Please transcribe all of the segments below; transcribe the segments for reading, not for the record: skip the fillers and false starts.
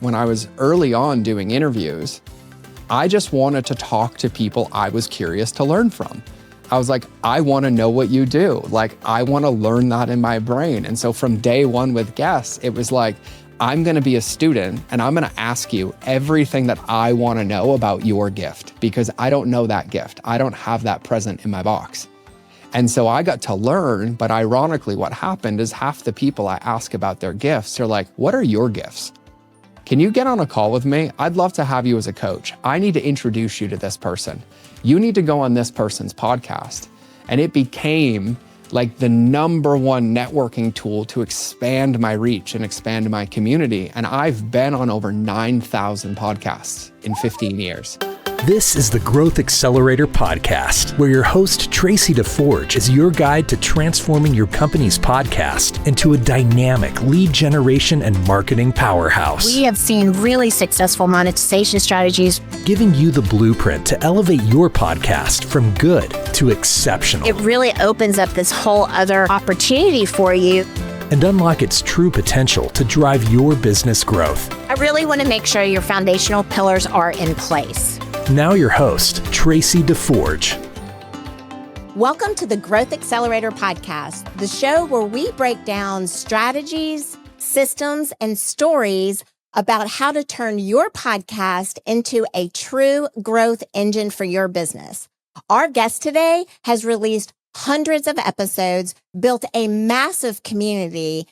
When I was early on doing interviews, I just wanted to talk to people I was curious to learn from. I was like, I want to know what you do. Like, I want to learn that in my brain. And so from day one with guests, it was like, I'm going to be a student and I'm going to ask you everything that I want to know about your gift because I don't know that gift. I don't have that present in my box. And so I got to learn, but ironically, what happened is half the people I ask about their gifts are like, what are your gifts? Can you get on a call with me? I'd love to have you as a coach. I need to introduce you to this person. You need to go on this person's podcast. And it became like the number one networking tool to expand my reach and expand my community. And I've been on over 9,000 podcasts in 15 years. This is the Growth Accelerator Podcast, where your host, Tracy DeForge, is your guide to transforming your company's podcast into a dynamic lead generation and marketing powerhouse. We have seen really successful monetization strategies, giving you the blueprint to elevate your podcast from good to exceptional. It really opens up this whole other opportunity for you. And unlock its true potential to drive your business growth. I really want to make sure your foundational pillars are in place. Now your host, Tracy DeForge. Welcome to the Growth Accelerator Podcast, the show where we break down strategies, systems, and stories about how to turn your podcast into a true growth engine for your business. Our guest today has released hundreds of episodes, built a massive community,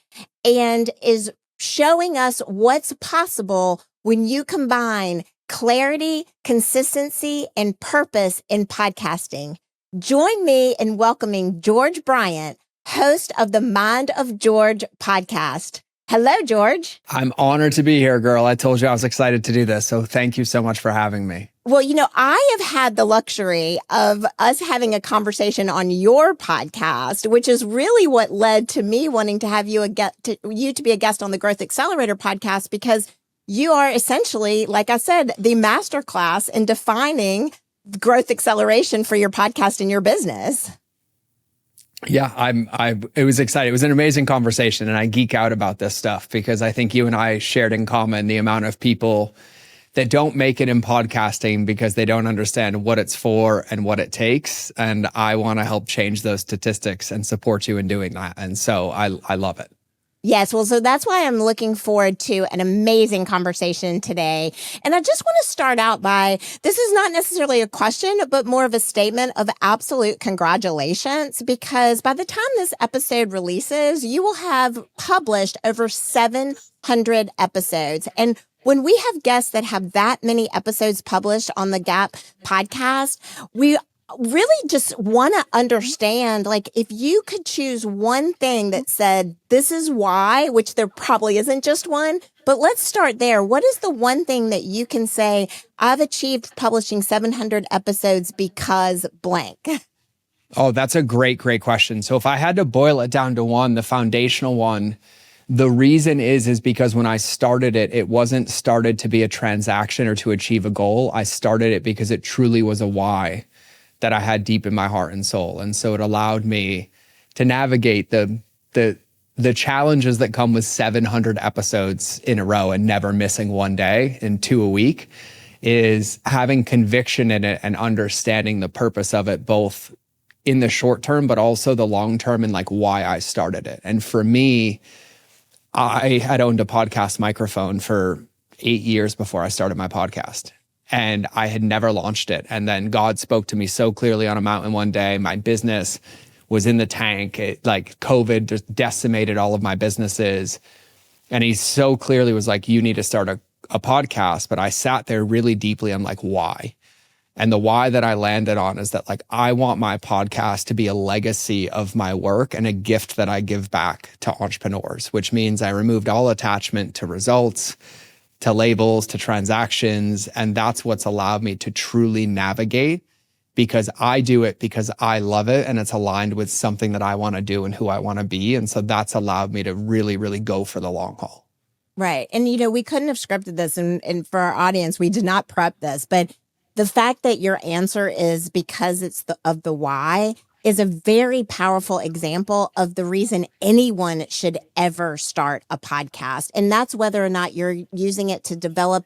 and is showing us what's possible when you combine clarity, consistency, and purpose in podcasting. Join me in welcoming George Bryant, host of the Mind of George podcast. Hello, George. I'm honored to be here, girl. I told you I was excited to do this. So thank you so much for having me. Well, I have had the luxury of us having a conversation on your podcast, which is really what led to me wanting to have you to be a guest on the Growth Accelerator podcast, because you are essentially, like I said, the masterclass in defining growth acceleration for your podcast and your business. Yeah, it was exciting. It was an amazing conversation, and I geek out about this stuff because I think you and I shared in common the amount of people that don't make it in podcasting because they don't understand what it's for and what it takes. And I want to help change those statistics and support you in doing that. And so I love it. Yes, well, so that's why I'm looking forward to an amazing conversation today. And I just want to start out by, this is not necessarily a question, but more of a statement of absolute congratulations, because by the time this episode releases, you will have published over 700 episodes. And when we have guests that have that many episodes published on the Gap podcast, we really just want to understand, like, if you could choose one thing that said, this is why, which there probably isn't just one, but let's start there. What is the one thing that you can say, I've achieved publishing 700 episodes because blank? Oh, that's a great question. So if I had to boil it down to one, the foundational one, the reason is because when I started it, it wasn't started to be a transaction or to achieve a goal. I started it because it truly was a why that I had deep in my heart and soul. And so it allowed me to navigate the challenges that come with 700 episodes in a row and never missing one day and 2 a week, is having conviction in it and understanding the purpose of it, both in the short term, but also the long term, and like why I started it. And for me, I had owned a podcast microphone for 8 years before I started my podcast. And I had never launched it. And then God spoke to me so clearly on a mountain one day. My business was in the tank. COVID just decimated all of my businesses. And he so clearly was like, you need to start a podcast. But I sat there really deeply. I'm like, why? And the why that I landed on is that, like, I want my podcast to be a legacy of my work and a gift that I give back to entrepreneurs, which means I removed all attachment to results, to labels, to transactions. And that's what's allowed me to truly navigate, because I do it because I love it and it's aligned with something that I want to do and who I want to be. And so that's allowed me to really, really go for the long haul. Right. And, we couldn't have scripted this. And for our audience, we did not prep this. But the fact that your answer is because it's of the why is a very powerful example of the reason anyone should ever start a podcast. And that's whether or not you're using it to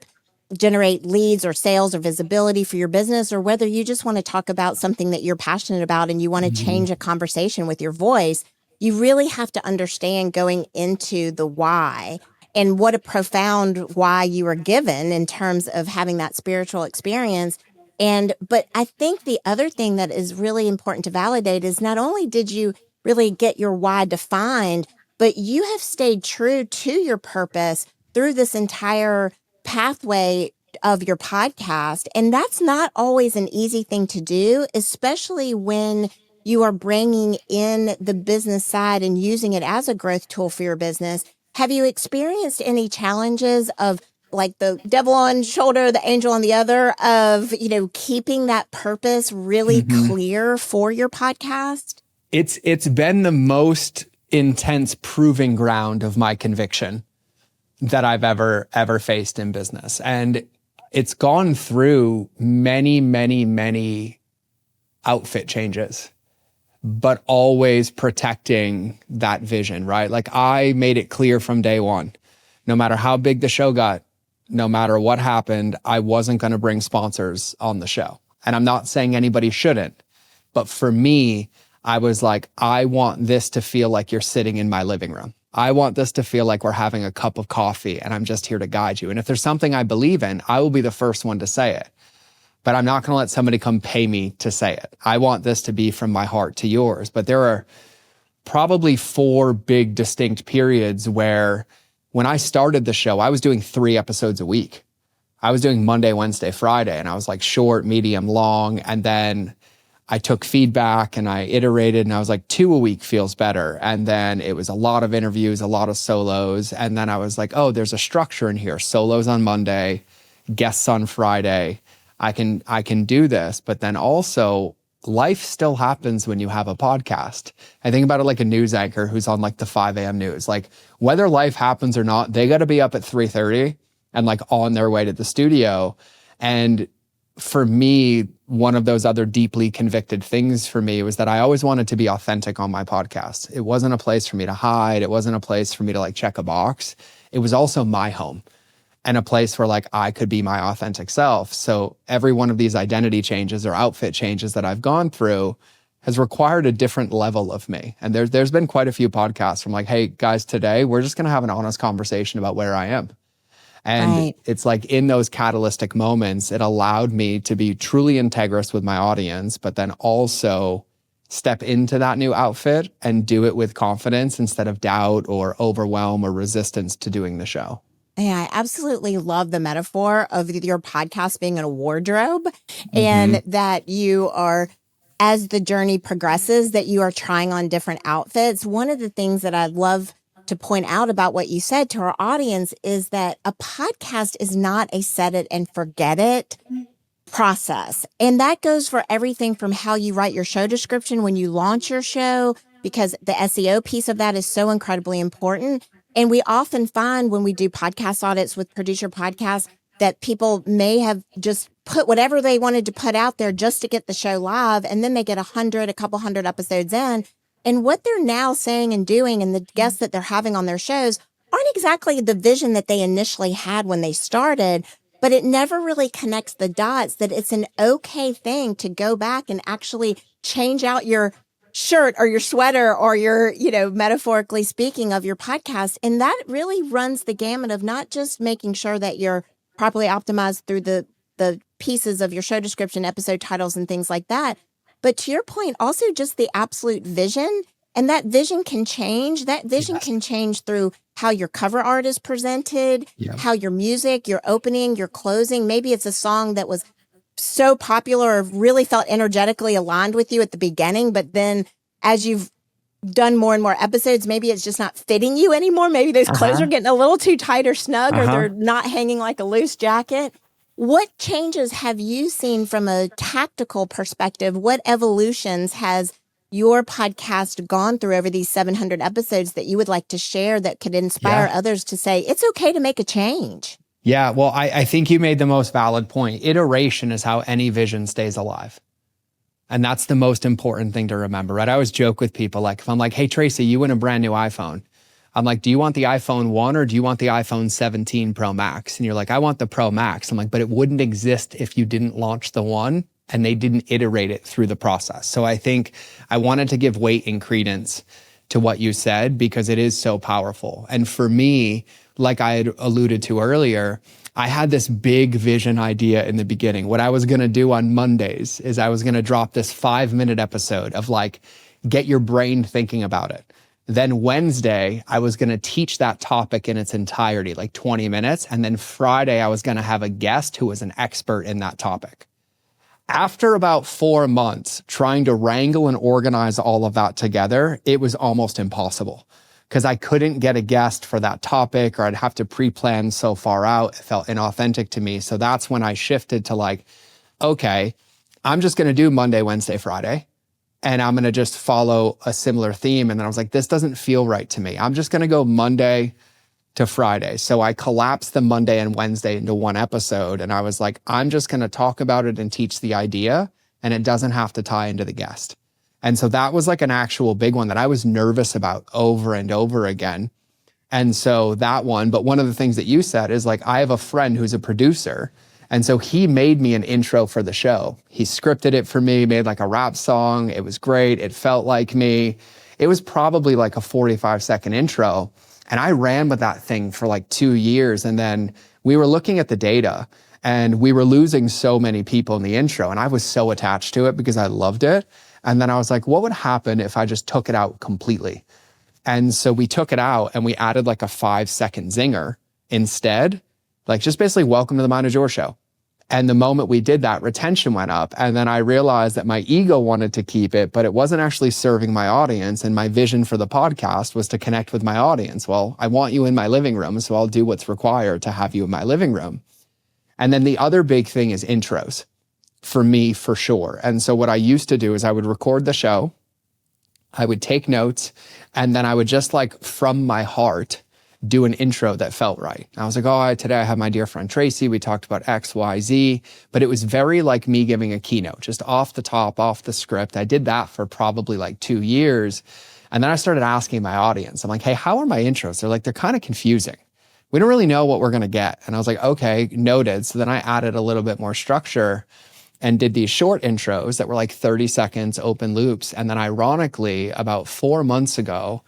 generate leads or sales or visibility for your business, or whether you just want to talk about something that you're passionate about and you want to change a conversation with your voice. You really have to understand going into the why, and what a profound why you are given in terms of having that spiritual experience. But I think the other thing that is really important to validate is not only did you really get your why defined, but you have stayed true to your purpose through this entire pathway of your podcast. And that's not always an easy thing to do, especially when you are bringing in the business side and using it as a growth tool for your business. Have you experienced any challenges of, like, the devil on one shoulder, the angel on the other, of, keeping that purpose really clear for your podcast? It's been the most intense proving ground of my conviction that I've ever faced in business. And it's gone through many, many, many outfit changes, but always protecting that vision, right? Like, I made it clear from day one, no matter how big the show got, no matter what happened, I wasn't going to bring sponsors on the show. And I'm not saying anybody shouldn't, but for me, I was like, I want this to feel like you're sitting in my living room. I want this to feel like we're having a cup of coffee and I'm just here to guide you. And if there's something I believe in, I will be the first one to say it. But I'm not going to let somebody come pay me to say it. I want this to be from my heart to yours. But there are probably 4 big distinct periods where, when I started the show, I was doing 3 episodes a week. I was doing Monday, Wednesday, Friday, and I was like short, medium, long. And then I took feedback and I iterated, and I was like, 2 a week feels better. And then it was a lot of interviews, a lot of solos. And then I was like, oh, there's a structure in here. Solos on Monday, guests on Friday. I can do this. But then also, life still happens when you have a podcast. I think about it like a news anchor who's on like the 5 a.m. news. Like, whether life happens or not, they got to be up at 3:30 and like on their way to the studio. And for me, one of those other deeply convicted things for me was that I always wanted to be authentic on my podcast. It wasn't a place for me to hide. It wasn't a place for me to like check a box. It was also my home, and a place where like I could be my authentic self. So every one of these identity changes or outfit changes that I've gone through has required a different level of me. And there's been quite a few podcasts from like, hey guys, today we're just going to have an honest conversation about where I am. And It's like, in those catalytic moments, it allowed me to be truly integrous with my audience, but then also step into that new outfit and do it with confidence instead of doubt or overwhelm or resistance to doing the show. Yeah, I absolutely love the metaphor of your podcast being a wardrobe, and that you are, as the journey progresses, that you are trying on different outfits. One of the things that I love to point out about what you said to our audience is that a podcast is not a set it and forget it process. And that goes for everything from how you write your show description when you launch your show, because the SEO piece of that is so incredibly important. And we often find when we do podcast audits with Produce Your Podcast that people may have just put whatever they wanted to put out there just to get the show live. And then they get a couple hundred episodes in. And what they're now saying and doing and the guests that they're having on their shows aren't exactly the vision that they initially had when they started, but it never really connects the dots that it's an okay thing to go back and actually change out your shirt or your sweater or your, metaphorically speaking, of your podcast. And that really runs the gamut of not just making sure that you're properly optimized through the pieces of your show description, episode titles, and things like that. But to your point, also just the absolute vision. And that vision can change. That vision can change through how your cover art is presented, how your music, your opening, your closing. Maybe it's a song that was so popular or really felt energetically aligned with you at the beginning, but then as you've done more and more episodes, maybe it's just not fitting you anymore. Maybe those clothes are getting a little too tight or snug, or they're not hanging like a loose jacket. What changes have you seen from a tactical perspective? What evolutions has your podcast gone through over these 700 episodes that you would like to share that could inspire others to say, it's okay to make a change? Yeah, well, I think you made the most valid point. Iteration is how any vision stays alive. And that's the most important thing to remember, right? I always joke with people, like if I'm like, hey, Tracy, you win a brand new iPhone. I'm like, do you want the iPhone 1 or do you want the iPhone 17 Pro Max? And you're like, I want the Pro Max. I'm like, but it wouldn't exist if you didn't launch the 1 and they didn't iterate it through the process. So I think I wanted to give weight and credence to what you said because it is so powerful. And for me, like I had alluded to earlier, I had this big vision idea in the beginning. What I was going to do on Mondays is I was going to drop this 5-minute episode of like, get your brain thinking about it. Then Wednesday, I was going to teach that topic in its entirety, like 20 minutes. And then Friday, I was going to have a guest who was an expert in that topic. After about 4 months trying to wrangle and organize all of that together, it was almost impossible because I couldn't get a guest for that topic or I'd have to pre-plan so far out. It felt inauthentic to me. So that's when I shifted to like, okay, I'm just going to do Monday, Wednesday, Friday. And I'm going to just follow a similar theme. And then I was like, this doesn't feel right to me. I'm just going to go Monday to Friday. So I collapsed the Monday and Wednesday into one episode. And I was like, I'm just going to talk about it and teach the idea. And it doesn't have to tie into the guest. And so that was like an actual big one that I was nervous about over and over again. And so that one, but one of the things that you said is like, I have a friend who's a producer. And so he made me an intro for the show. He scripted it for me, made like a rap song. It was great. It felt like me. It was probably like a 45-second intro. And I ran with that thing for like 2 years. And then we were looking at the data and we were losing so many people in the intro. And I was so attached to it because I loved it. And then I was like, what would happen if I just took it out completely? And so we took it out and we added like a 5-second zinger instead, like just basically welcome to the Mind is Your Show. And the moment we did that, retention went up. And then I realized that my ego wanted to keep it, but it wasn't actually serving my audience. And my vision for the podcast was to connect with my audience. Well, I want you in my living room, so I'll do what's required to have you in my living room. And then the other big thing is intros for me, for sure. And so what I used to do is I would record the show, I would take notes, and then I would just like from my heart do an intro that felt right. I was like, oh, today I have my dear friend Tracy. We talked about X, Y, Z, but it was very like me giving a keynote, just off the top, off the script. I did that for probably like 2 years. And then I started asking my audience, I'm like, hey, how are my intros? They're like, they're kind of confusing. We don't really know what we're going to get. And I was like, okay, noted. So then I added a little bit more structure and did these short intros that were like 30 seconds, open loops. And then ironically, about 4 months ago,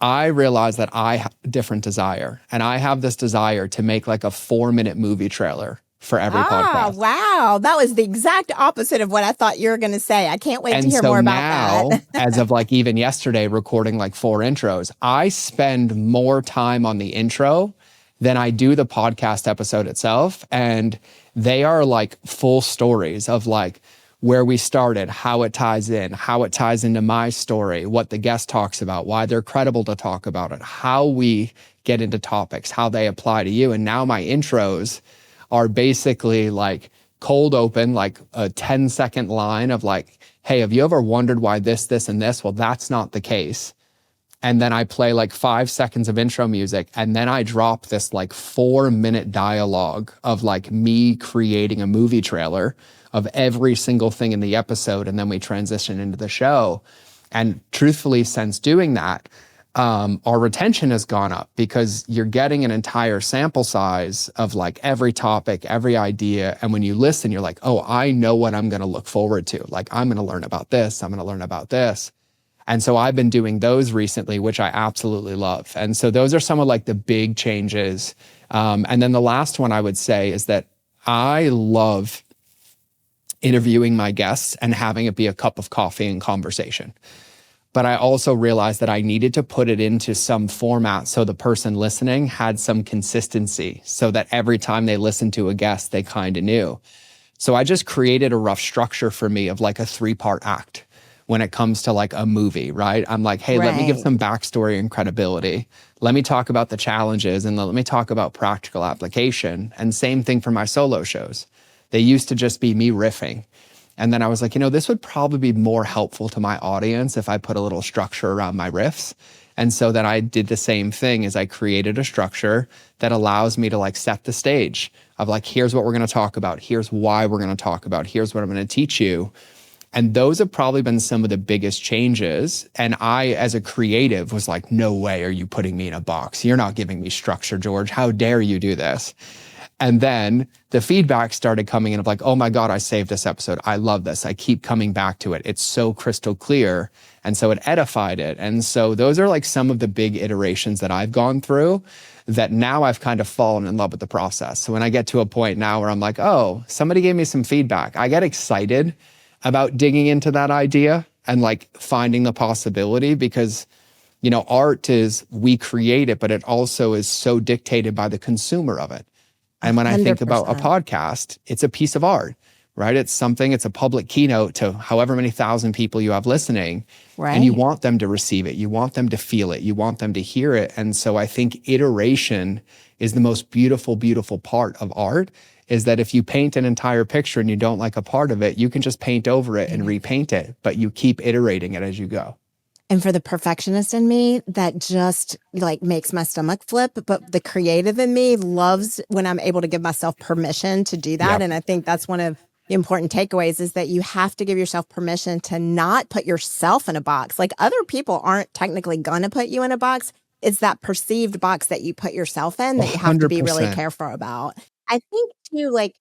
I realized that I have a different desire. And I have this desire to make like a 4-minute movie trailer for every podcast. Wow. That was the exact opposite of what I thought you were going to say. I can't wait to hear more about that. As of like even yesterday, recording like 4 intros, I spend more time on the intro than I do the podcast episode itself. And they are like full stories of like where we started, how it ties into my story, what the guest talks about, why they're credible to talk about it, how we get into topics, how they apply to you. And now my intros are basically like cold open, like a 10-second line of like, hey, have you ever wondered why this, and this? Well, that's not the case. And then I play like 5 seconds of intro music. And then I drop this like 4-minute dialogue of like me creating a movie trailer of every single thing in the episode. And then we transition into the show. And truthfully, since doing that, our retention has gone up because you're getting an entire sample size of like every topic, every idea. And when you listen, you're like, oh, I know what I'm going to look forward to. Like, I'm going to learn about this. I'm going to learn about this. And so I've been doing those recently, which I absolutely love. And so those are some of like the big changes. And then the last one I would say is that I love interviewing my guests and having it be a cup of coffee and conversation. But I also realized that I needed to put it into some format so the person listening had some consistency so that every time they listened to a guest, they kind of knew. So I just created a rough structure for me of like a 3-part act when it comes to like a movie, right? I'm like, hey, let me give some backstory and credibility. Let me talk about the challenges and let me talk about practical application. And same thing for my solo shows. They used to just be me riffing. And then I was like, this would probably be more helpful to my audience if I put a little structure around my riffs. And so then I did the same thing as I created a structure that allows me to like set the stage of like, here's what we're going to talk about. Here's why we're going to talk about. Here's what I'm going to teach you. And those have probably been some of the biggest changes. And I, as a creative, was like, no way are you putting me in a box. You're not giving me structure, George. How dare you do this? And then the feedback started coming in of like, oh my God, I saved this episode. I love this. I keep coming back to it. It's so crystal clear. And so it edified it. And so those are like some of the big iterations that I've gone through that now I've kind of fallen in love with the process. So when I get to a point now where I'm like, oh, somebody gave me some feedback, I get excited about digging into that idea and like finding the possibility because, you know, art is, we create it, but it also is so dictated by the consumer of it. And when I think about a 100%. podcast, it's a piece of art, right? It's something, it's a public keynote to however many thousand people you have listening. Right. And you want them to receive it. You want them to feel it. You want them to hear it. And so I think iteration is the most beautiful, beautiful part of art, is that if you paint an entire picture and you don't like a part of it, you can just paint over it and repaint it, but you keep iterating it as you go. And for the perfectionist in me, that just like makes my stomach flip. But the creative in me loves when I'm able to give myself permission to do that. Yep. And I think that's one of the important takeaways, is that you have to give yourself permission to not put yourself in a box. Like, other people aren't technically going to put you in a box. It's that perceived box that you put yourself in that you have to be really 100%. careful about. I think too, like,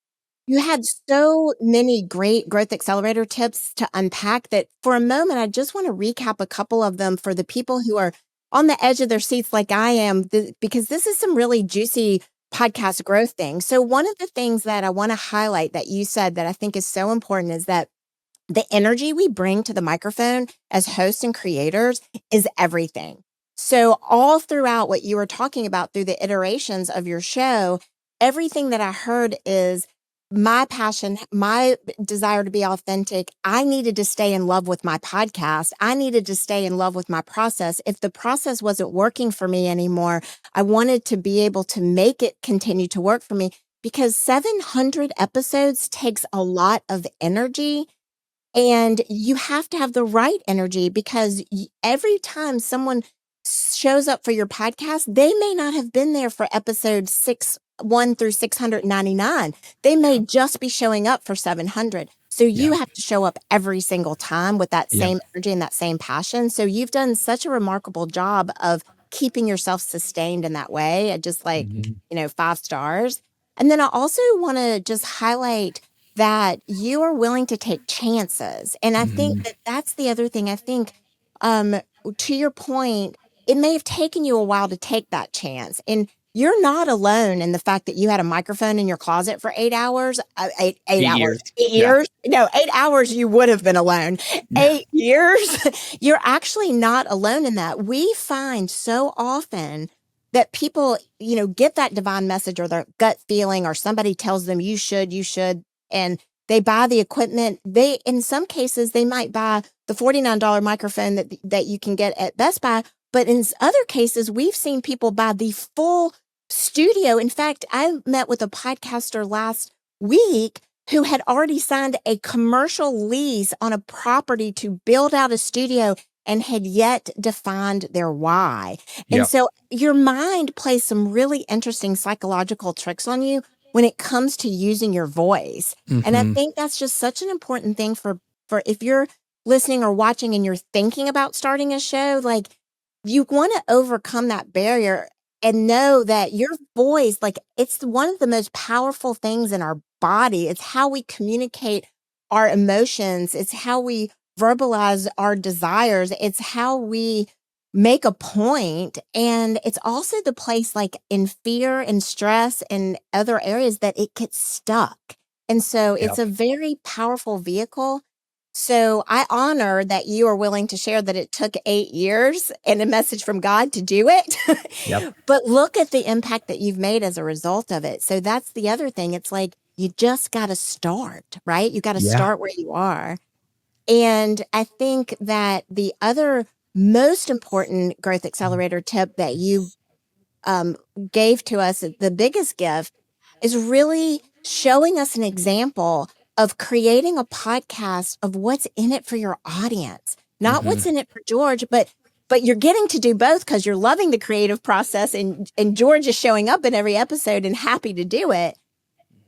you had so many great growth accelerator tips to unpack that for a moment, I just want to recap a couple of them for the people who are on the edge of their seats like I am, because this is some really juicy podcast growth things. So one of the things that I want to highlight that you said that I think is so important is that the energy we bring to the microphone as hosts and creators is everything. So all throughout what you were talking about through the iterations of your show, everything that I heard is my passion, my desire to be authentic. I needed to stay in love with my podcast. I needed to stay in love with my process. If the process wasn't working for me anymore, I wanted to be able to make it continue to work for me, because 700 episodes takes a lot of energy. And you have to have the right energy, because every time someone shows up for your podcast, they may not have been there for episode 1 through 699. They may just be showing up for 700. So you have to show up every single time with that same energy and that same passion. So you've done such a remarkable job of keeping yourself sustained in that way. I just 5 stars. And then I also want to just highlight that you are willing to take chances. And I think that that's the other thing. I think, to your point, it may have taken you a while to take that chance. And you're not alone in the fact that you had a microphone in your closet for 8 hours. 8 hours. 8 years? No, 8 hours you would have been alone. 8 years, you're actually not alone in that. We find so often that people, get that divine message or their gut feeling, or somebody tells them you should, and they buy the equipment. In some cases, they might buy the $49 microphone that you can get at Best Buy. But in other cases, we've seen people buy the full studio. In fact, I met with a podcaster last week who had already signed a commercial lease on a property to build out a studio and had yet defined their why. And so your mind plays some really interesting psychological tricks on you when it comes to using your voice. And I think that's just such an important thing for if you're listening or watching and you're thinking about starting a show, like, you want to overcome that barrier and know that your voice, like, it's one of the most powerful things in our body. It's how we communicate our emotions. It's how we verbalize our desires. It's how we make a point. And it's also the place, like, in fear and stress and other areas, that it gets stuck. And so it's a very powerful vehicle. So I honor that you are willing to share that it took 8 years and a message from God to do it. But look at the impact that you've made as a result of it. So that's the other thing. It's like, you just got to start, right? You got to start where you are. And I think that the other most important growth accelerator tip that you gave to us, the biggest gift, is really showing us an example of creating a podcast of what's in it for your audience, not what's in it for George, but you're getting to do both because you're loving the creative process, and George is showing up in every episode and happy to do it.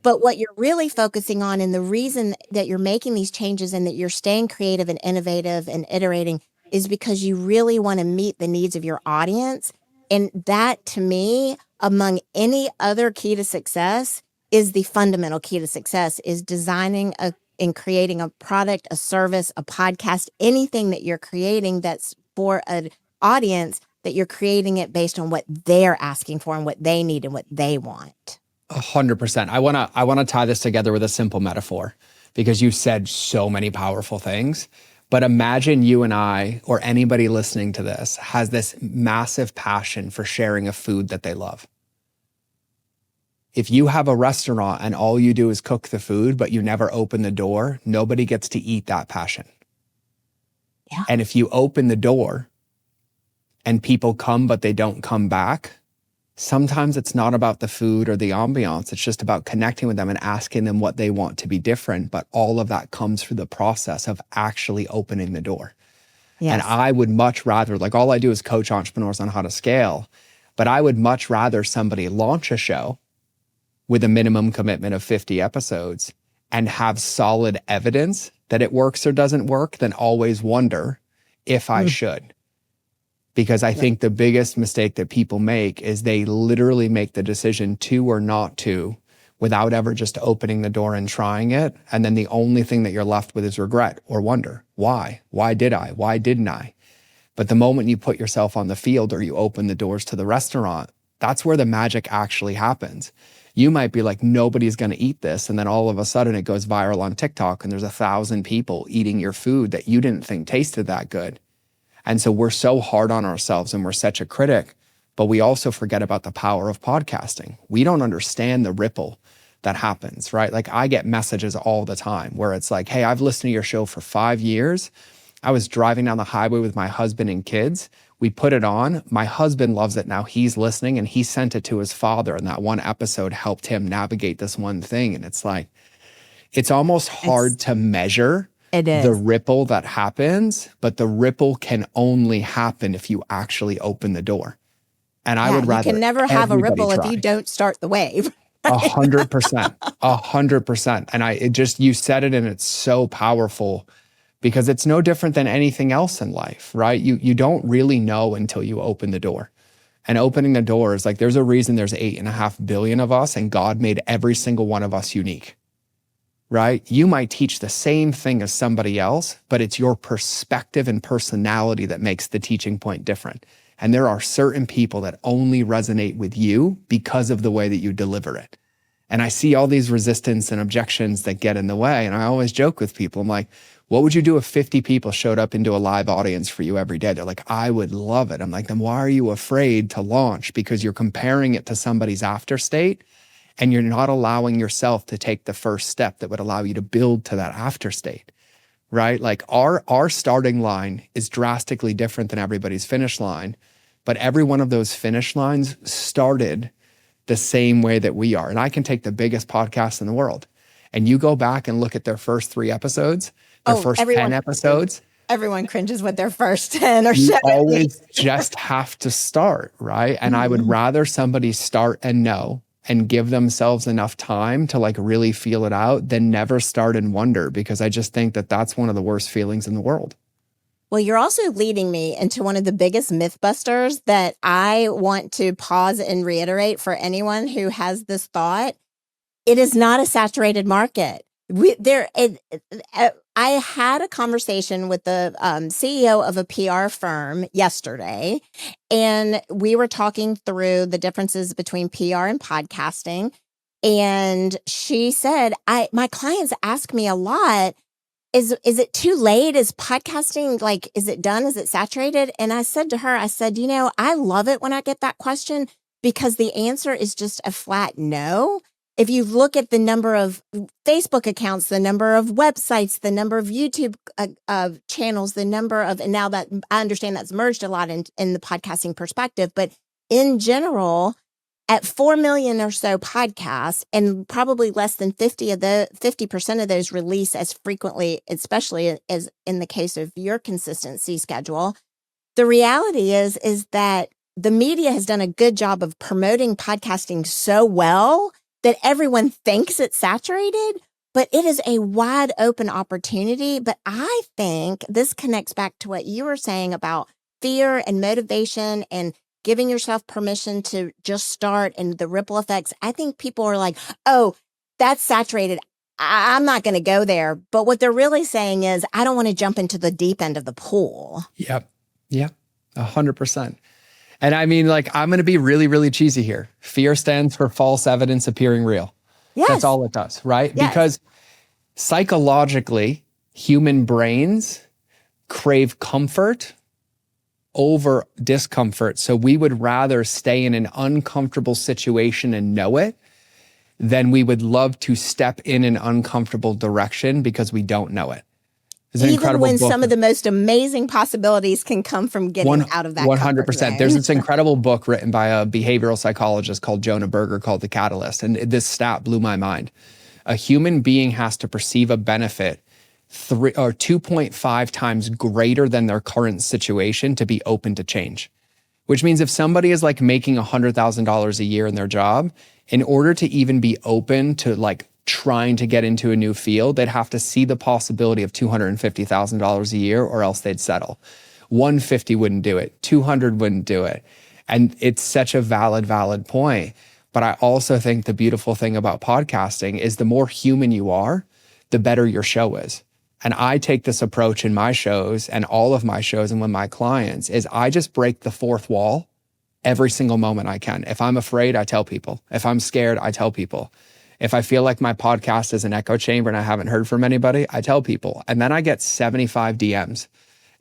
But what you're really focusing on, and the reason that you're making these changes and that you're staying creative and innovative and iterating, is because you really want to meet the needs of your audience. And that, to me, among any other key to success, is the fundamental key to success, is designing and creating a product, a service, a podcast, anything that you're creating that's for an audience, that you're creating it based on what they're asking for and what they need and what they want. 100%. I wanna tie this together with a simple metaphor, because you said so many powerful things. But imagine you and I, or anybody listening to this, has this massive passion for sharing a food that they love. If you have a restaurant and all you do is cook the food, but you never open the door, nobody gets to eat that passion. Yeah. And if you open the door and people come, but they don't come back, sometimes it's not about the food or the ambiance. It's just about connecting with them and asking them what they want to be different. But all of that comes through the process of actually opening the door. Yes. And I would much rather, like, all I do is coach entrepreneurs on how to scale, but I would much rather somebody launch a show with a minimum commitment of 50 episodes and have solid evidence that it works or doesn't work than always wonder if I should. Because I think the biggest mistake that people make is they literally make the decision to or not to without ever just opening the door and trying it. And then the only thing that you're left with is regret or wonder. Why? Why did I? Why didn't I? But the moment you put yourself on the field or you open the doors to the restaurant, that's where the magic actually happens. You might be like, nobody's going to eat this. And then all of a sudden it goes viral on TikTok and there's 1,000 people eating your food that you didn't think tasted that good. And so we're so hard on ourselves and we're such a critic, but we also forget about the power of podcasting. We don't understand the ripple that happens, right? Like, I get messages all the time where it's like, hey, I've listened to your show for 5 years. I was driving down the highway with my husband and kids. We put it on. My husband loves it now. He's listening and he sent it to his father. And that one episode helped him navigate this one thing. And it's like, it's almost hard to measure the ripple that happens, but the ripple can only happen if you actually open the door. And I would rather you can never have a ripple try. if you don't start the wave. 100%, 100%. And you said it and it's so powerful, because it's no different than anything else in life, right? You don't really know until you open the door. And opening the door is like, there's a reason there's 8.5 billion of us and God made every single one of us unique, right? You might teach the same thing as somebody else, but it's your perspective and personality that makes the teaching point different. And there are certain people that only resonate with you because of the way that you deliver it. And I see all these resistance and objections that get in the way. And I always joke with people, I'm like, what would you do if 50 people showed up into a live audience for you every day? They're like, I would love it. I'm like, then why are you afraid to launch? Because you're comparing it to somebody's after state and you're not allowing yourself to take the first step that would allow you to build to that after state, right? Like our starting line is drastically different than everybody's finish line, but every one of those finish lines started the same way that we are. And I can take the biggest podcast in the world and you go back and look at their first 3 episodes, their first 10 episodes. Everyone cringes with their first 10 or 7. You always just have to start, right? And I would rather somebody start and know and give themselves enough time to like really feel it out than never start and wonder, because I just think that that's one of the worst feelings in the world. Well, you're also leading me into one of the biggest mythbusters that I want to pause and reiterate for anyone who has this thought. It is not a saturated market. I had a conversation with the CEO of a PR firm yesterday, and we were talking through the differences between PR and podcasting. And she said, my clients ask me a lot, is it too late? Is podcasting, like, is it done? Is it saturated? And I said to her, I love it when I get that question, because the answer is just a flat no. If you look at the number of Facebook accounts, the number of websites, the number of YouTube channels, the number of, and now that I understand that's merged a lot in the podcasting perspective, but in general, at 4 million or so podcasts, and probably less than 50% of those release as frequently, especially as in the case of your consistency schedule. The reality is that the media has done a good job of promoting podcasting so well that everyone thinks it's saturated, but it is a wide open opportunity. But I think this connects back to what you were saying about fear and motivation and giving yourself permission to just start and the ripple effects. I think people are like, oh, that's saturated. I'm not going to go there. But what they're really saying is, I don't want to jump into the deep end of the pool. Yep. Yep. 100%. And I mean, like, I'm going to be really, really cheesy here. Fear stands for false evidence appearing real. Yes. That's all it does, right? Yes. Because psychologically, human brains crave comfort over discomfort. So we would rather stay in an uncomfortable situation and know it than we would love to step in an uncomfortable direction because we don't know it. Even when some of the most amazing possibilities can come from getting out of that 100%. There's this incredible book written by a behavioral psychologist called Jonah Berger called The Catalyst. And this stat blew my mind. A human being has to perceive a benefit 2.5 times greater than their current situation to be open to change. Which means if somebody is like making $100,000 a year in their job, in order to even be open to like trying to get into a new field, they'd have to see the possibility of $250,000 a year, or else they'd settle. 150 wouldn't do it. 200 wouldn't do it. And it's such a valid point. But I also think the beautiful thing about podcasting is the more human you are, the better your show is. And I take this approach in my shows and all of my shows and with my clients is I just break the fourth wall every single moment I can. If I'm afraid, I tell people. If I'm scared, I tell people. If I feel like my podcast is an echo chamber and I haven't heard from anybody, I tell people. And then I get 75 DMs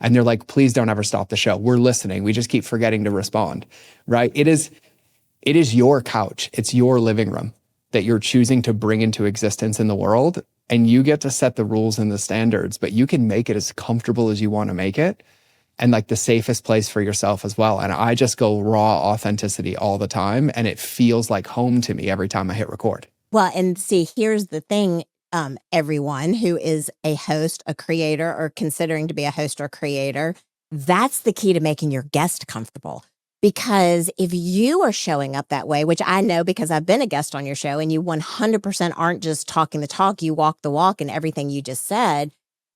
and they're like, please don't ever stop the show. We're listening. We just keep forgetting to respond, right? It is your couch. It's your living room that you're choosing to bring into existence in the world. And you get to set the rules and the standards, but you can make it as comfortable as you want to make it and like the safest place for yourself as well. And I just go raw authenticity all the time. And it feels like home to me every time I hit record. Well, and see, here's the thing, everyone who is a host, a creator, or considering to be a host or creator, that's the key to making your guest comfortable. Because if you are showing up that way, which I know because I've been a guest on your show, and you 100% aren't just talking the talk, you walk the walk and everything you just said.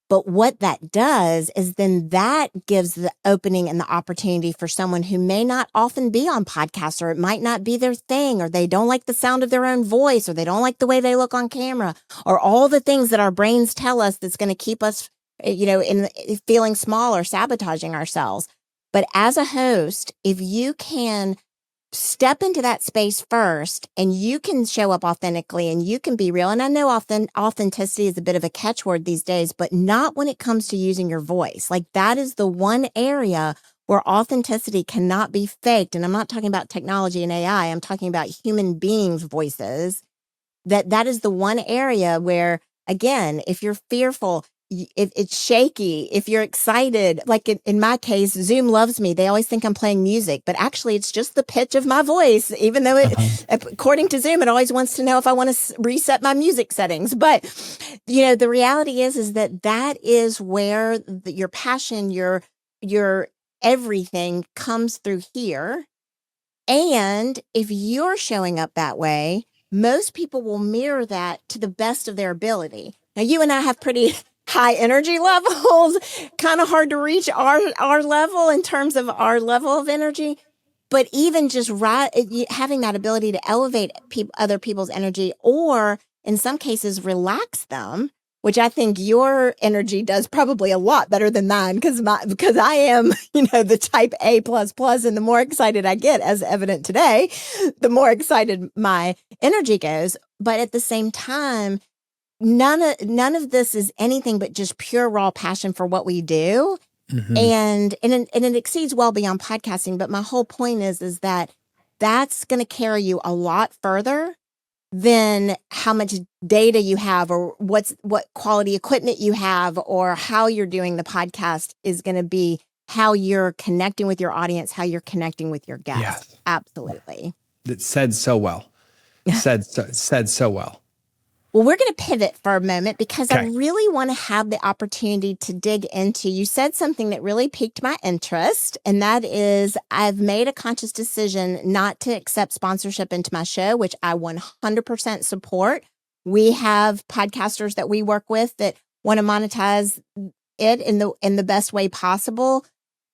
But what that does is then that gives the opening and the opportunity for someone who may not often be on podcasts, or it might not be their thing, or they don't like the sound of their own voice, or they don't like the way they look on camera, or all the things that our brains tell us that's going to keep us, in feeling small or sabotaging ourselves. But as a host, if you can step into that space first and you can show up authentically and you can be real. And I know authenticity is a bit of a catchword these days, but not when it comes to using your voice. Like that is the one area where authenticity cannot be faked. And I'm not talking about technology and AI. I'm talking about human beings' voices. That is the one area where, again, if you're fearful, if it's shaky, if you're excited, like in my case, Zoom loves me. They always think I'm playing music, but actually it's just the pitch of my voice, even though according to Zoom, it always wants to know if I want to reset my music settings. But, the reality is that is where your passion, your everything comes through here. And if you're showing up that way, most people will mirror that to the best of their ability. Now, you and I have pretty high energy levels, kind of hard to reach our level in terms of our level of energy. But even just having that ability to elevate other people's energy, or in some cases relax them, which I think your energy does probably a lot better than mine, because I am, the type A++, and the more excited I get, as evident today, the more excited my energy goes. But at the same time, none of this is anything but just pure raw passion for what we do. Mm-hmm. And it exceeds well beyond podcasting. But my whole point is that that's going to carry you a lot further than how much data you have, or what quality equipment you have, or how you're doing the podcast is going to be how you're connecting with your audience, how you're connecting with your guests. Yes. Absolutely. That said so well. Said so well. Well, we're going to pivot for a moment because I Okay. really want to have the opportunity to dig into. You said something that really piqued my interest, and that is I've made a conscious decision not to accept sponsorship into my show, which I 100% support. We have podcasters that we work with that want to monetize it in the best way possible.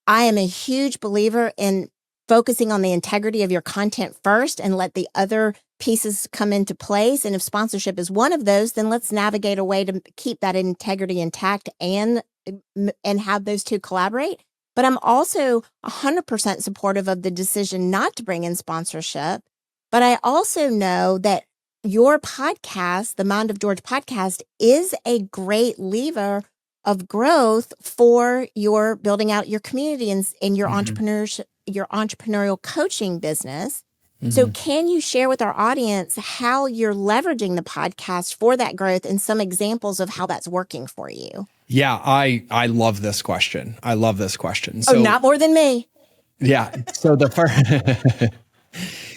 I am a huge believer in focusing on the integrity of your content first and let the other pieces come into place. And if sponsorship is one of those, then let's navigate a way to keep that integrity intact and have those two collaborate. But I'm also 100% supportive of the decision not to bring in sponsorship. But I also know that your podcast, the Mind of George podcast, is a great lever of growth for your building out your community and your your entrepreneurial coaching business. So can you share with our audience how you're leveraging the podcast for that growth and some examples of how that's working for you? Yeah, I love this question. I love this question. Oh, not more than me. Yeah. So the first,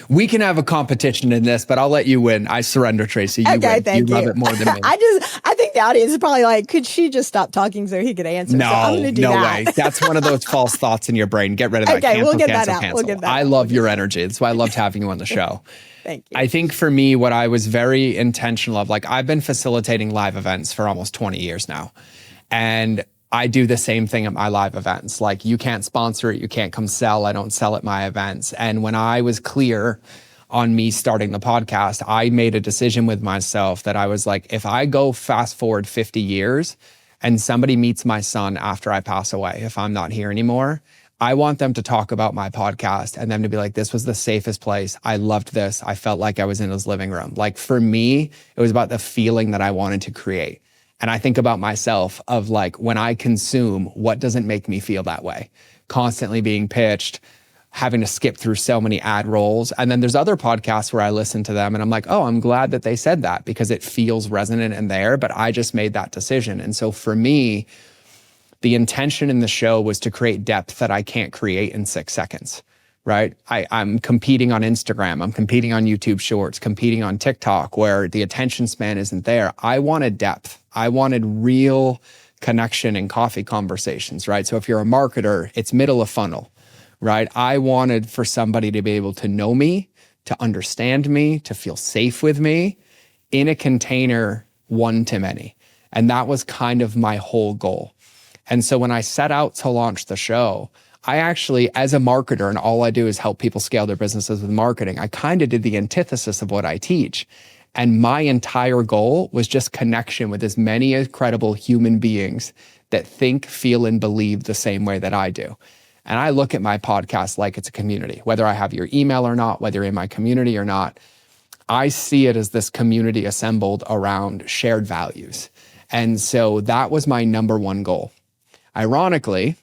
we can have a competition in this, but I'll let you win. I surrender, Tracy. You Okay, win. thank you you. love it more than me. I think the audience is probably like, could she just stop talking so he could answer? No, so I'm going to do no that. way. That's one of those false thoughts in your brain. Get rid of that. Okay, Cancel, we'll get cancel, that out. cancel. We'll get that I out. love your energy. That's why I loved having you on the show. Thank you. I think for me, what I was very intentional of, like I've been facilitating live events for almost 20 years now. And I do the same thing at my live events. Like you can't sponsor it. You can't come sell. I don't sell at my events. And when I was clear on me starting the podcast, I made a decision with myself that I was like, if I go fast forward 50 years and somebody meets my son after I pass away, if I'm not here anymore, I want them to talk about my podcast and them to be like, this was the safest place. I loved this. I felt like I was in his living room. Like for me, it was about the feeling that I wanted to create. And I think about myself of like, when I consume, what doesn't make me feel that way? Constantly being pitched, having to skip through so many ad rolls. And then there's other podcasts where I listen to them and I'm like, oh, I'm glad that they said that because it feels resonant in there, but I just made that decision. And so for me, the intention in the show was to create depth that I can't create in 6 seconds, right? I'm competing on Instagram. I'm competing on YouTube Shorts, competing on TikTok where the attention span isn't there. I wanted depth. I wanted real connection and coffee conversations, right? So if you're a marketer, it's middle of funnel, right? I wanted for somebody to be able to know me, to understand me, to feel safe with me in a container one to many. And that was kind of my whole goal. And so when I set out to launch the show, I actually, as a marketer, and all I do is help people scale their businesses with marketing, I kind of did the antithesis of what I teach. And my entire goal was just connection with as many incredible human beings that think, feel, and believe the same way that I do. And I look at my podcast like it's a community, whether I have your email or not, whether you're in my community or not. I see it as this community assembled around shared values. And so that was my number one goal. Ironically,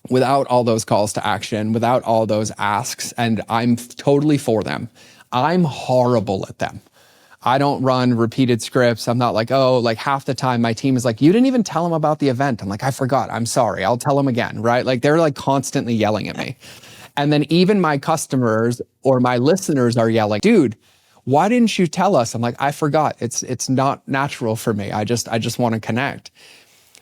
without all those calls to action, without all those asks, and I'm totally for them, I'm horrible at them. I don't run repeated scripts. I'm not like, oh, like half the time my team is like, you didn't even tell them about the event. I'm like, I forgot. I'm sorry. I'll tell them again, right? Like they're like constantly yelling at me. And then even my customers or my listeners are yelling, dude, why didn't you tell us? I'm like, I forgot. It's not natural for me. I just want to connect.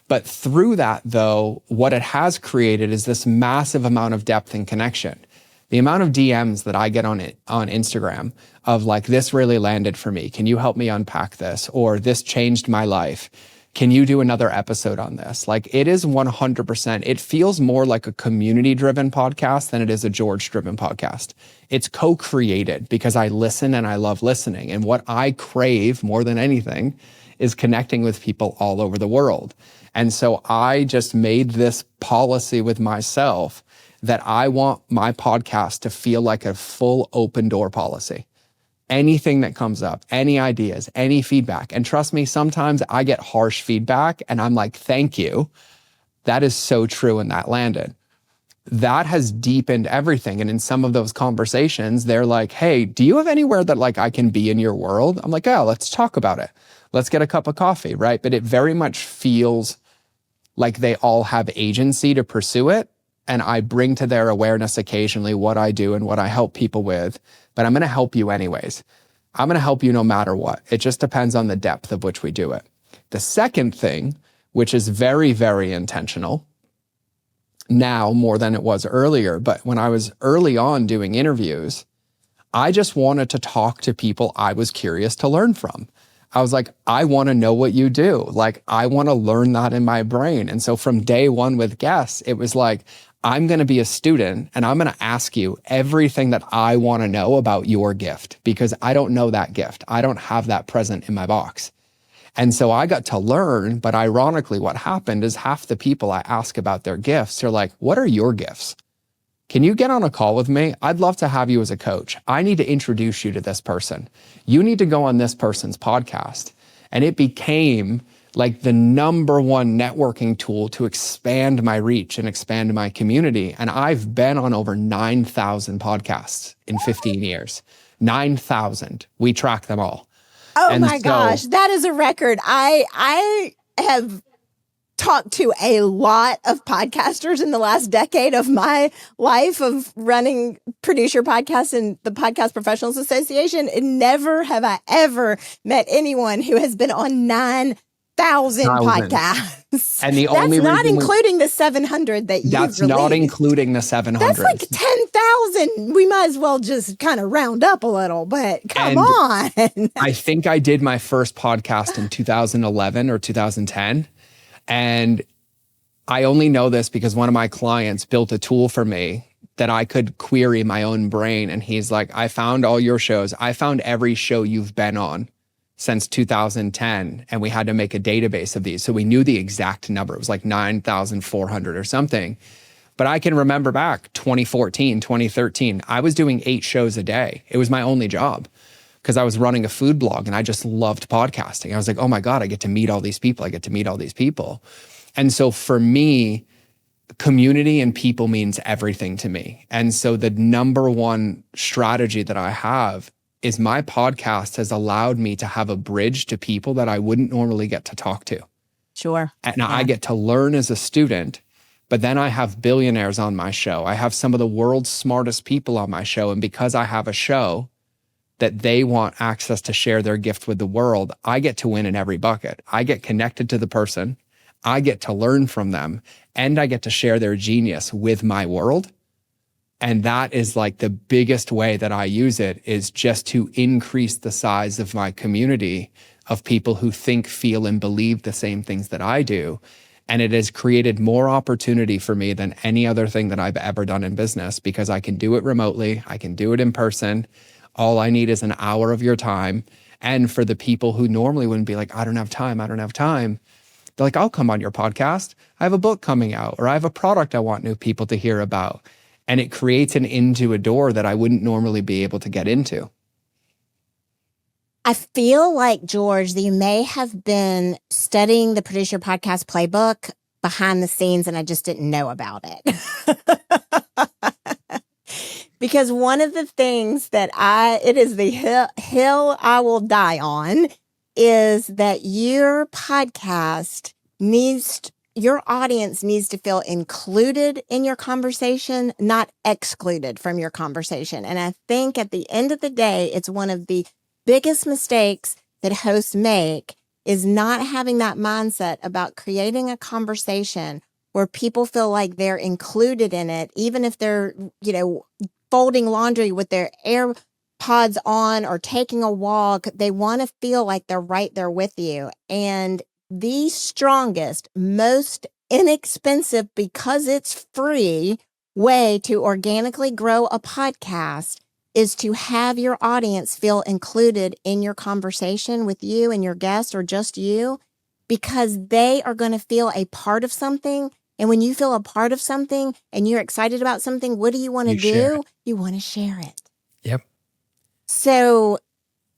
But through that, though, what it has created is this massive amount of depth and connection. The amount of DMs that I get on Instagram of like, this really landed for me. Can you help me unpack this? Or this changed my life. Can you do another episode on this? Like it is 100%. It feels more like a community-driven podcast than it is a George-driven podcast. It's co-created because I listen and I love listening. And what I crave more than anything is connecting with people all over the world. And so I just made this policy with myself that I want my podcast to feel like a full open door policy. Anything that comes up, any ideas, any feedback. And trust me, sometimes I get harsh feedback and I'm like, thank you. That is so true and that landed. That has deepened everything. And in some of those conversations, they're like, hey, do you have anywhere that like I can be in your world? I'm like, oh, let's talk about it. Let's get a cup of coffee, right? But it very much feels like they all have agency to pursue it. And I bring to their awareness occasionally what I do and what I help people with, but I'm going to help you anyways. I'm going to help you no matter what. It just depends on the depth of which we do it. The second thing, which is very, very intentional now more than it was earlier, but when I was early on doing interviews, I just wanted to talk to people I was curious to learn from. I was like, I want to know what you do. Like, I want to learn that in my brain. And so from day one with guests, it was like, I'm going to be a student and I'm going to ask you everything that I want to know about your gift because I don't know that gift. I don't have that present in my box. And so I got to learn, but ironically, what happened is half the people I ask about their gifts are like, what are your gifts? Can you get on a call with me? I'd love to have you as a coach. I need to introduce you to this person. You need to go on this person's podcast. And it became like the number one networking tool to expand my reach and expand my community. And I've been on over 9,000 podcasts in 15 years. 9,000. We track them all. Oh and my gosh, that is a record. I have talked to a lot of podcasters in the last decade of my life of running Producer Podcasts and the Podcast Professionals Association. And never have I ever met anyone who has been on 9,000 podcasts. And the only that's not including the 700 that you've That's released. not including the 700. That's like 10,000. We might as well just kind of round up a little, but come on. I think I did my first podcast in 2011 or 2010. And I only know this because one of my clients built a tool for me that I could query my own brain. And he's like, I found all your shows. I found every show you've been on since 2010. And we had to make a database of these. So we knew the exact number. It was like 9,400 or something. But I can remember back 2014, 2013, I was doing 8 shows a day. It was my only job because I was running a food blog and I just loved podcasting. I was like, oh my God, I get to meet all these people. I get to meet all these people. And so for me, community and people means everything to me. And so the number one strategy that I have is my podcast has allowed me to have a bridge to people that I wouldn't normally get to talk to. Sure. And I get to learn as a student, but then I have billionaires on my show. I have some of the world's smartest people on my show. And because I have a show that they want access to share their gift with the world, I get to win in every bucket. I get connected to the person, I get to learn from them, and I get to share their genius with my world. And that is like the biggest way that I use it is just to increase the size of my community of people who think, feel, and believe the same things that I do. And it has created more opportunity for me than any other thing that I've ever done in business because I can do it remotely. I can do it in person. All I need is an hour of your time. And for the people who normally wouldn't be like, I don't have time, they're like, I'll come on your podcast. I have a book coming out, or I have a product I want new people to hear about. And it creates an into a door that I wouldn't normally be able to get into. I feel like, George, that you may have been studying the Producer Podcast playbook behind the scenes and I just didn't know about it. Because one of the things that it is the hill I will die on is that your podcast your audience needs to feel included in your conversation, not excluded from your conversation. And I think at the end of the day, it's one of the biggest mistakes that hosts make is not having that mindset about creating a conversation where people feel like they're included in it, even if they're, folding laundry with their AirPods on or taking a walk. They want to feel like they're right there with you. And the strongest, most inexpensive, because it's free way to organically grow a podcast is to have your audience feel included in your conversation with you and your guest or just you, because they are going to feel a part of something. And when you feel a part of something and you're excited about something, what do you want to do? You want to share it. Yep. So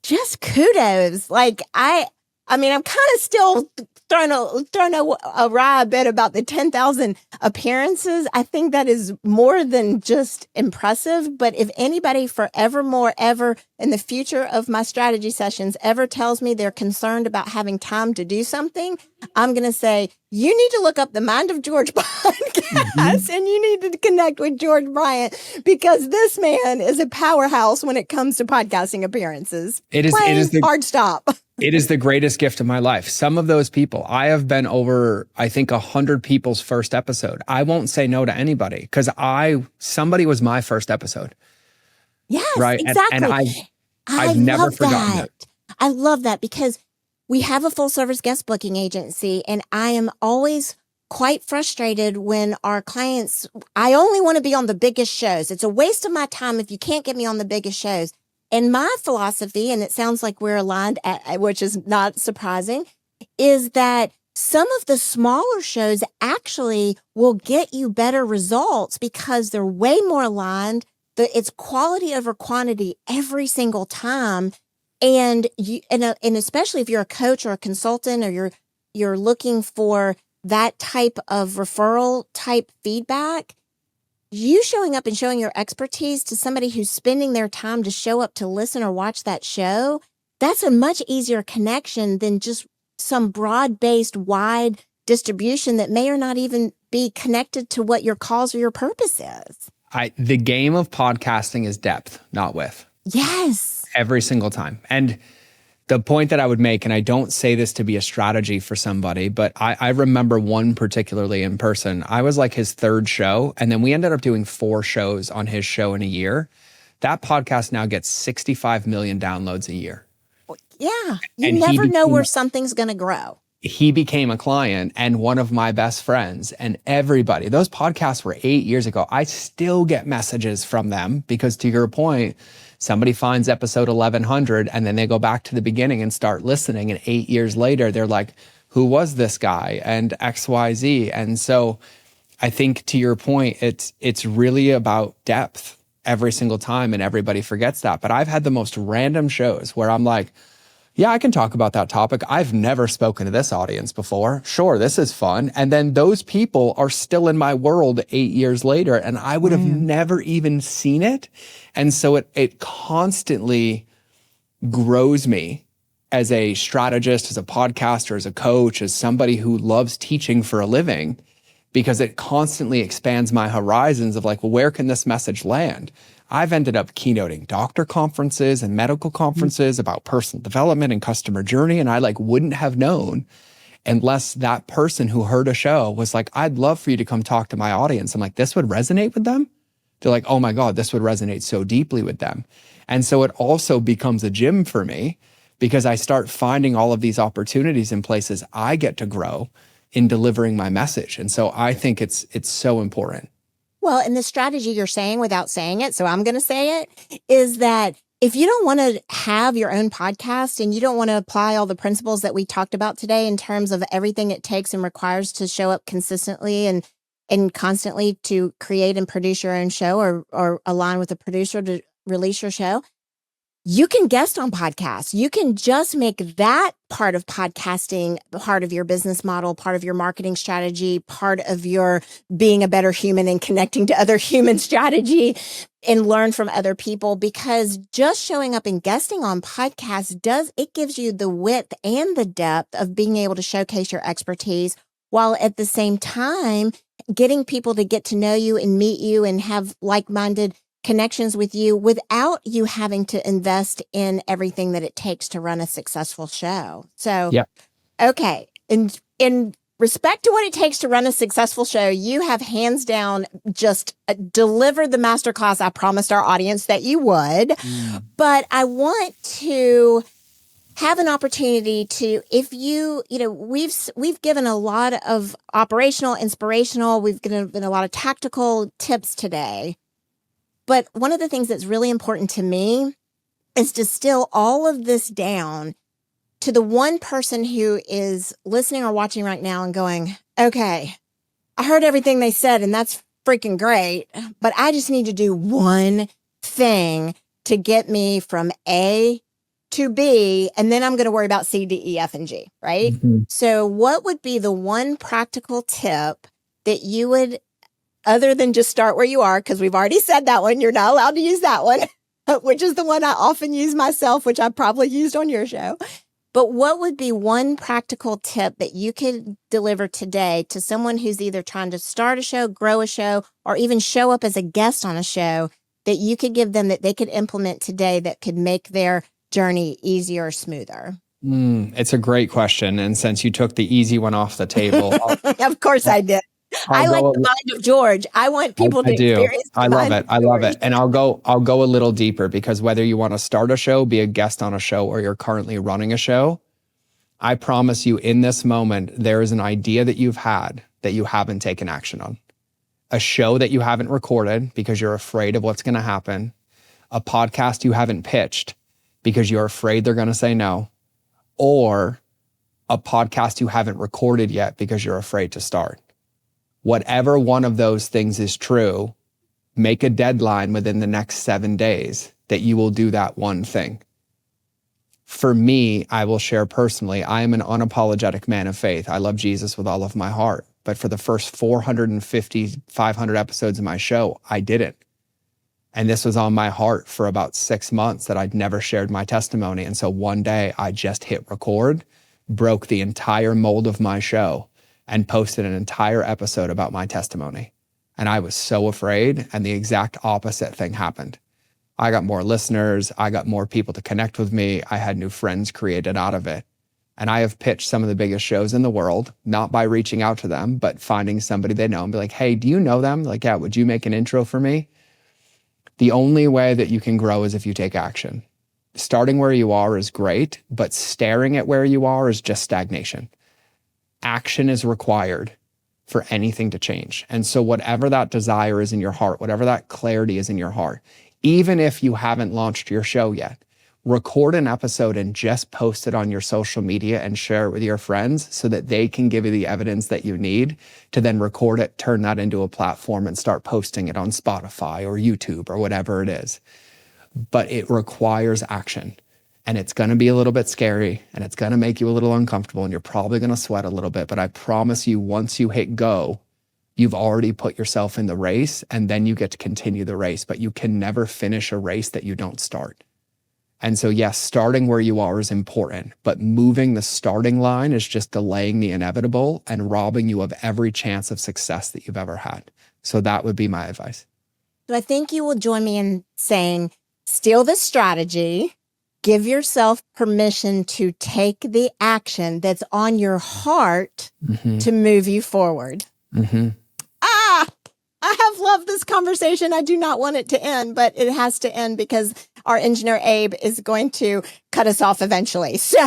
just kudos. Like I'm kind of still throwing a wry bit about the 10,000 appearances. I think that is more than just impressive. But if anybody forevermore, ever in the future of my strategy sessions ever tells me they're concerned about having time to do something, I'm going to say, you need to look up the Mind of George podcast and you need to connect with George Bryant, because this man is a powerhouse when it comes to podcasting appearances. It is the hard stop. It is the greatest gift of my life. Some of those people, I have been over, I think 100 people's first episode. I won't say no to anybody because somebody was my first episode. Yes, right? Exactly. And I've never forgotten that. I love that because we have a full service guest booking agency, and I am always quite frustrated when our clients, I only want to be on the biggest shows. It's a waste of my time if you can't get me on the biggest shows. And my philosophy, and it sounds like we're aligned, which is not surprising, is that some of the smaller shows actually will get you better results because they're way more aligned. It's quality over quantity every single time. And especially if you're a coach or a consultant, or you're looking for that type of referral type feedback, you showing up and showing your expertise to somebody who's spending their time to show up to listen or watch that show, that's a much easier connection than just some broad-based, wide distribution that may or not even be connected to what your cause or your purpose is. The game of podcasting is depth, not width. Yes. Every single time. And the point that I would make, and I don't say this to be a strategy for somebody, but I remember one particularly in person. I was like his third show, and then we ended up doing 4 shows on his show in a year. That podcast now gets 65 million downloads a year. Yeah. You never know where something's going to grow. He became a client and one of my best friends, and everybody, those podcasts were 8 years ago. I still get messages from them because, to your point, somebody finds episode 1100 and then they go back to the beginning and start listening. And 8 years later, they're like, who was this guy? And XYZ. And so I think, to your point, it's really about depth every single time, and everybody forgets that. But I've had the most random shows where I'm like, yeah, I can talk about that topic. I've never spoken to this audience before. Sure, this is fun. And then those people are still in my world 8 years later, and I would have never even seen it. And so it constantly grows me as a strategist, as a podcaster, as a coach, as somebody who loves teaching for a living, because it constantly expands my horizons of like, well, where can this message land? I've ended up keynoting doctor conferences and medical conferences about personal development and customer journey. And I wouldn't have known unless that person who heard a show was like, I'd love for you to come talk to my audience. I'm like, this would resonate with them? They're like, oh my God, this would resonate so deeply with them. And so it also becomes a gym for me because I start finding all of these opportunities in places I get to grow in delivering my message. And so I think it's so important. Well, and the strategy you're saying without saying it, so I'm going to say it, is that if you don't want to have your own podcast and you don't want to apply all the principles that we talked about today in terms of everything it takes and requires to show up consistently and constantly to create and produce your own show or align with a producer to release your show, you can guest on podcasts. You can just make that part of podcasting part of your business model, part of your marketing strategy, part of your being a better human and connecting to other human strategy, and learn from other people, because just showing up and guesting on podcasts gives you the width and the depth of being able to showcase your expertise, while at the same time getting people to get to know you and meet you and have like-minded connections with you without you having to invest in everything that it takes to run a successful show. So, okay. In respect to what it takes to run a successful show, you have hands down just delivered the masterclass I promised our audience that you would. But I want to have an opportunity to, if we've given a lot of operational, inspirational, we've given a lot of tactical tips today. But one of the things that's really important to me is to distill all of this down to the one person who is listening or watching right now and going, okay, I heard everything they said and that's freaking great, but I just need to do one thing to get me from A to B, and then I'm going to worry about C, D, E, F, and G, right? Mhm. So what would be the one practical tip that you would, other than just start where you are, because we've already said that one, you're not allowed to use that one, which is the one I often use myself, which I probably used on your show. But what would be one practical tip that you could deliver today to someone who's either trying to start a show, grow a show, or even show up as a guest on a show that you could give them that they could implement today that could make their journey easier or smoother? It's a great question. And since you took the easy one off the table, Of course I did. I'll I like go. the mind of George. I want people to I do. experience the I love mind it. of I love George. it. And I'll go a little deeper, because whether you want to start a show, be a guest on a show, or you're currently running a show, I promise you in this moment, there is an idea that you've had that you haven't taken action on. A show that you haven't recorded because you're afraid of what's going to happen. A podcast you haven't pitched because you're afraid they're going to say no. Or a podcast you haven't recorded yet because you're afraid to start. Whatever one of those things is true, make a deadline within the next 7 days that you will do that one thing. For me, I will share personally, I am an unapologetic man of faith. I love Jesus with all of my heart. But for the first 450, 500 episodes of my show, I didn't. And this was on my heart for about 6 months that I'd never shared my testimony. And so one day I just hit record, broke the entire mold of my show, and posted an entire episode about my testimony. And I was so afraid, and the exact opposite thing happened. I got more listeners. I got more people to connect with me. I had new friends created out of it. And I have pitched some of the biggest shows in the world, not by reaching out to them, but finding somebody they know and be like, hey, do you know them? Like, yeah, would you make an intro for me? The only way that you can grow is if you take action. Starting where you are is great, but staring at where you are is just stagnation. Action is required for anything to change. And so whatever that desire is in your heart, whatever that clarity is in your heart, even if you haven't launched your show yet, record an episode and just post it on your social media and share it with your friends so that they can give you the evidence that you need to then record it, turn that into a platform, and start posting it on Spotify or YouTube or whatever it is. But it requires action. And it's going to be a little bit scary, and it's going to make you a little uncomfortable, and you're probably going to sweat a little bit. But I promise you, once you hit go, you've already put yourself in the race, and then you get to continue the race. But you can never finish a race that you don't start. And so, yes, starting where you are is important, but moving the starting line is just delaying the inevitable and robbing you of every chance of success that you've ever had. So that would be my advice. So I think you will join me in saying, steal the strategy, give yourself permission to take the action that's on your heart to move you forward. I have loved this conversation. I do not want it to end, but it has to end because our engineer Abe is going to cut us off eventually. So,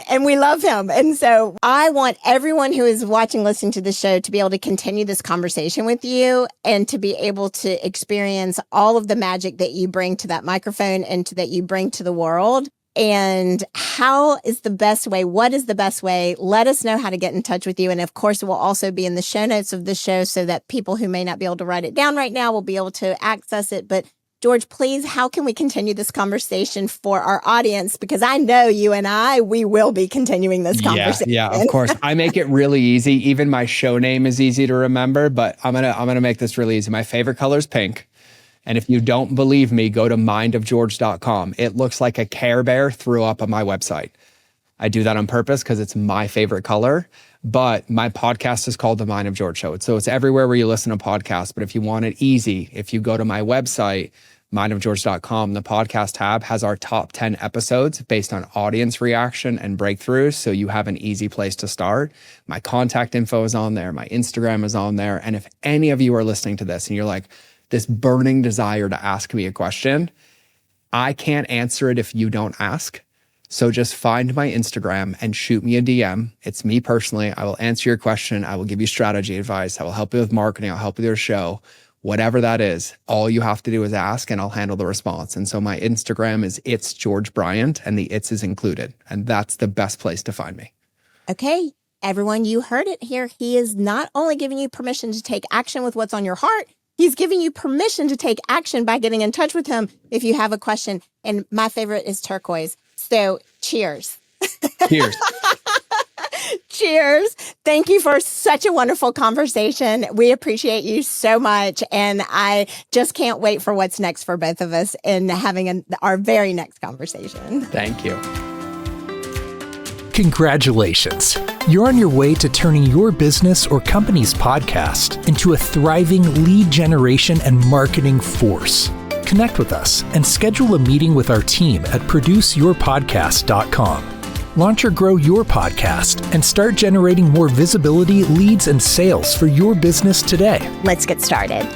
and we love him. And so I want everyone who is watching, listening to the show to be able to continue this conversation with you and to be able to experience all of the magic that you bring to that microphone and that you bring to the world. And how is the best way? What is the best way? Let us know how to get in touch with you. And of course, it will also be in the show notes of the show so that people who may not be able to write it down right now will be able to access it. But George, please, how can we continue this conversation for our audience? Because I know you and we will be continuing this conversation. Yeah, of course. I make it really easy. Even my show name is easy to remember, but I'm gonna make this really easy. My favorite color is pink. And if you don't believe me, go to mindofgeorge.com. It looks like a Care Bear threw up on my website. I do that on purpose because it's my favorite color. But my podcast is called The Mind of George Show. So it's everywhere where you listen to podcasts. But if you want it easy, if you go to my website, mindofgeorge.com, the podcast tab has our top 10 episodes based on audience reaction and breakthroughs. So you have an easy place to start. My contact info is on there. My Instagram is on there. And if any of you are listening to this and you're like, this burning desire to ask me a question, I can't answer it if you don't ask. So just find my Instagram and shoot me a DM. It's me personally. I will answer your question. I will give you strategy advice. I will help you with marketing. I'll help you with your show, whatever that is. All you have to do is ask and I'll handle the response. And so my Instagram is It's George Bryant, and the it's is included. And that's the best place to find me. Okay, everyone, you heard it here. He is not only giving you permission to take action with what's on your heart, he's giving you permission to take action by getting in touch with him if you have a question. And my favorite is turquoise. So cheers. Cheers. Cheers. Thank you for such a wonderful conversation. We appreciate you so much. And I just can't wait for what's next for both of us in having our very next conversation. Thank you. Congratulations. You're on your way to turning your business or company's podcast into a thriving lead generation and marketing force. Connect with us and schedule a meeting with our team at produceyourpodcast.com. Launch or grow your podcast and start generating more visibility, leads, and sales for your business today. Let's get started.